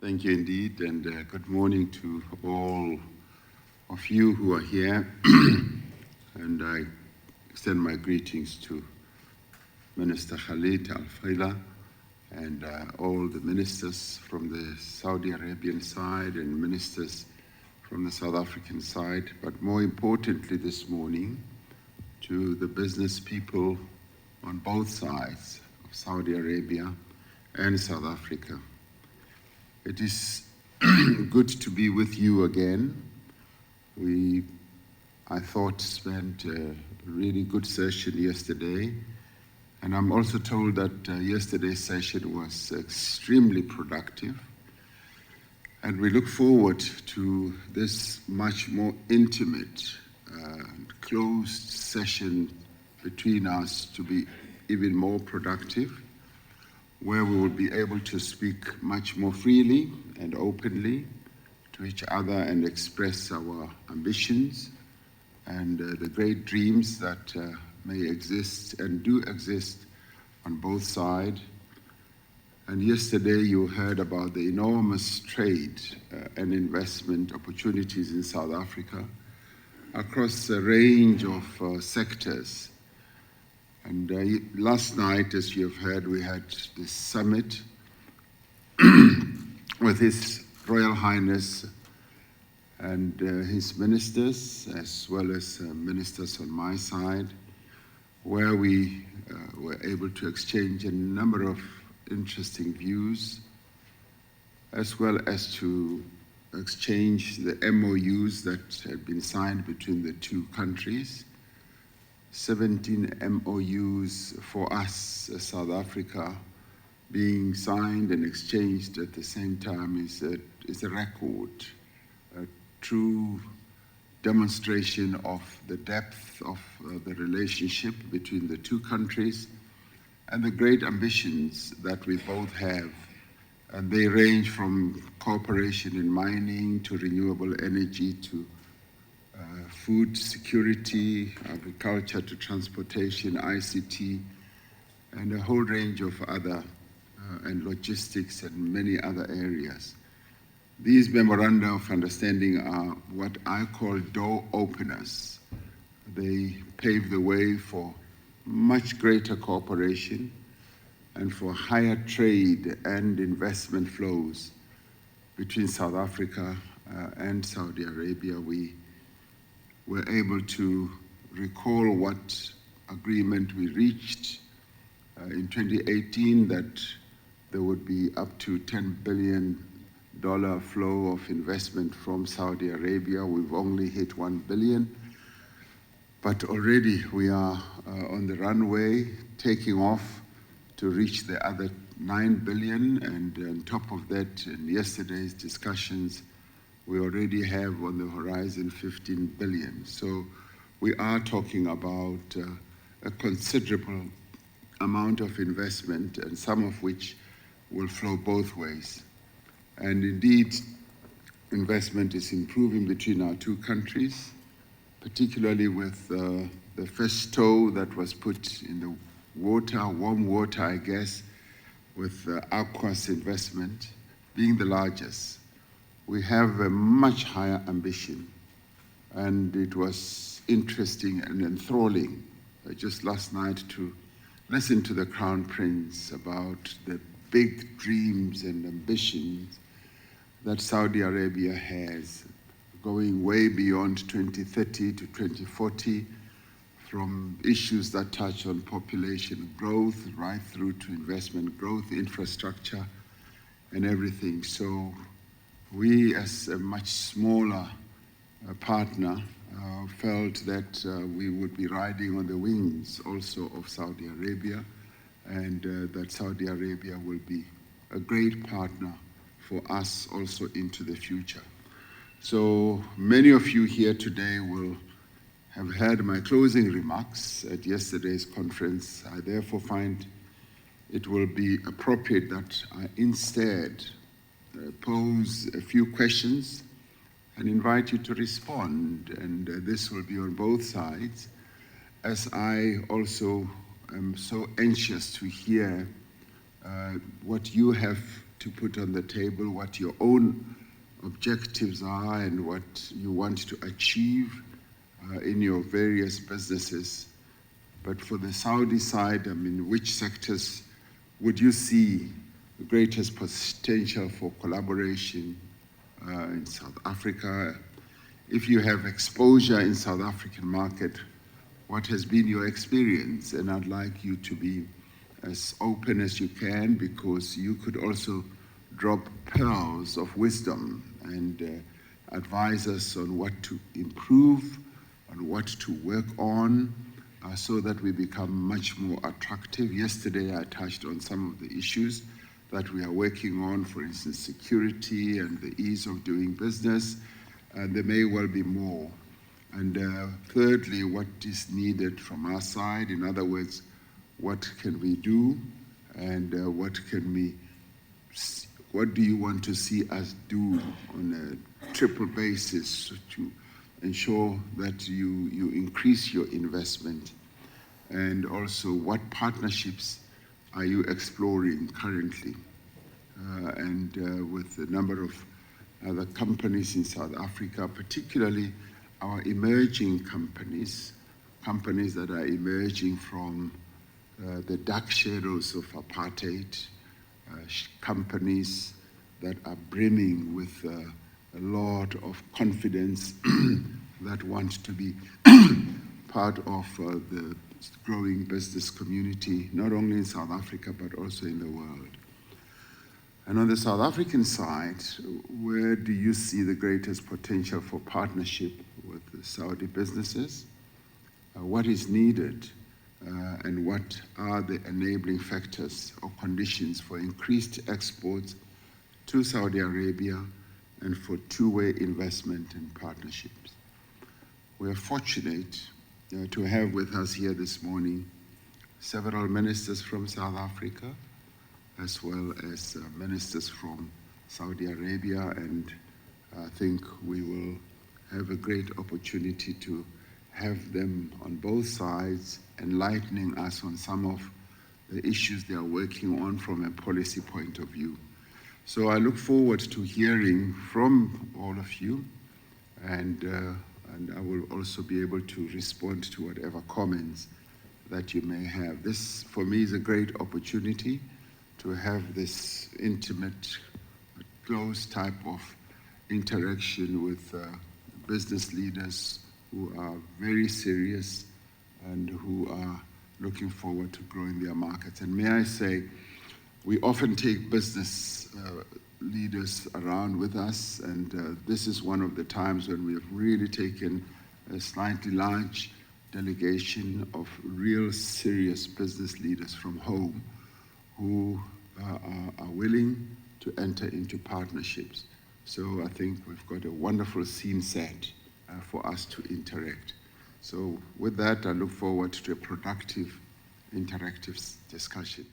Thank you indeed, and good morning to all of you who are here. And I extend my greetings to Minister Khalid Al-Faila and all the ministers from the Saudi Arabian side and ministers from the South African side, but more importantly this morning to the business people on both sides of Saudi Arabia and South Africa. It is good to be with you again. I thought, spent a really good session yesterday, and I'm also told that yesterday's session was extremely productive, and we look forward to this much more intimate and closed session between us to be even more productive, where we will be able to speak much more freely and openly to each other and express our ambitions and the great dreams that may exist and do exist on both sides. And yesterday you heard about the enormous trade and investment opportunities in South Africa across a range of sectors. And last night, as you have heard, we had this summit with His Royal Highness and his ministers, as well as ministers on my side, where we were able to exchange a number of interesting views, as well as to exchange the MOUs that had been signed between the two countries. 17 MOUs for us, South Africa, being signed and exchanged at the same time is a record, a true demonstration of the depth of the relationship between the two countries and the great ambitions that we both have. And they range from cooperation in mining to renewable energy to food security, agriculture to transportation, ICT, and a whole range of other, and logistics and many other areas. These memoranda of understanding are what I call door openers. They pave the way for much greater cooperation and for higher trade and investment flows between South Africa and Saudi Arabia. We were able to recall what agreement we reached in 2018, that there would be up to $10 billion flow of investment from Saudi Arabia. We've only hit $1 billion, but already we are on the runway, taking off to reach the other $9 billion, and on top of that, in yesterday's discussions, we already have on the horizon 15 billion. So we are talking about a considerable amount of investment, and some of which will flow both ways. And indeed, investment is improving between our two countries, particularly with the first toe that was put in the water, warm water, I guess, with Aqua's investment being the largest. We have a much higher ambition, and it was interesting and enthralling just last night to listen to the Crown Prince about the big dreams and ambitions that Saudi Arabia has, going way beyond 2030 to 2040, from issues that touch on population growth right through to investment growth, infrastructure, and everything. So we, as a much smaller partner, felt that we would be riding on the wings also of Saudi Arabia, and that Saudi Arabia will be a great partner for us also into the future. So many of you here today will have heard my closing remarks at yesterday's conference. I therefore find it will be appropriate that I instead pose a few questions and invite you to respond, and this will be on both sides, as I also am so anxious to hear what you have to put on the table, what your own objectives are and what you want to achieve in your various businesses. But for the Saudi side, I mean, which sectors would you see the greatest potential for collaboration in South Africa? If you have exposure in South African market, what has been your experience? And I'd like you to be as open as you can, because you could also drop pearls of wisdom and advise us on what to improve, on what to work on, so that we become much more attractive. Yesterday, I touched on some of the issues that we are working on, for instance, security and the ease of doing business, and there may well be more. And thirdly, what is needed from our side? In other words, what can we do, and what do you want to see us do on a triple basis to ensure that you increase your investment? And also, what partnerships are you exploring currently? With a number of other companies in South Africa, particularly our emerging companies that are emerging from the dark shadows of apartheid, companies that are brimming with a lot of confidence that want to be part of the growing business community, not only in South Africa, but also in the world. And on the South African side, where do you see the greatest potential for partnership with the Saudi businesses? What is needed? And what are the enabling factors or conditions for increased exports to Saudi Arabia and for two-way investment and partnerships? We are fortunate to have with us here this morning several ministers from South Africa, as well as ministers from Saudi Arabia, and I think we will have a great opportunity to have them on both sides enlightening us on some of the issues they are working on from a policy point of view. So I look forward to hearing from all of you, and I will also be able to respond to whatever comments that you may have. This, for me, is a great opportunity to have this intimate, close type of interaction with business leaders who are very serious and who are looking forward to growing their markets. And may I say, we often take business leaders around with us, and this is one of the times when we have really taken a slightly large delegation of real serious business leaders from home who are willing to enter into partnerships. So I think we've got a wonderful scene set for us to interact. So with that, I look forward to a productive, interactive discussion.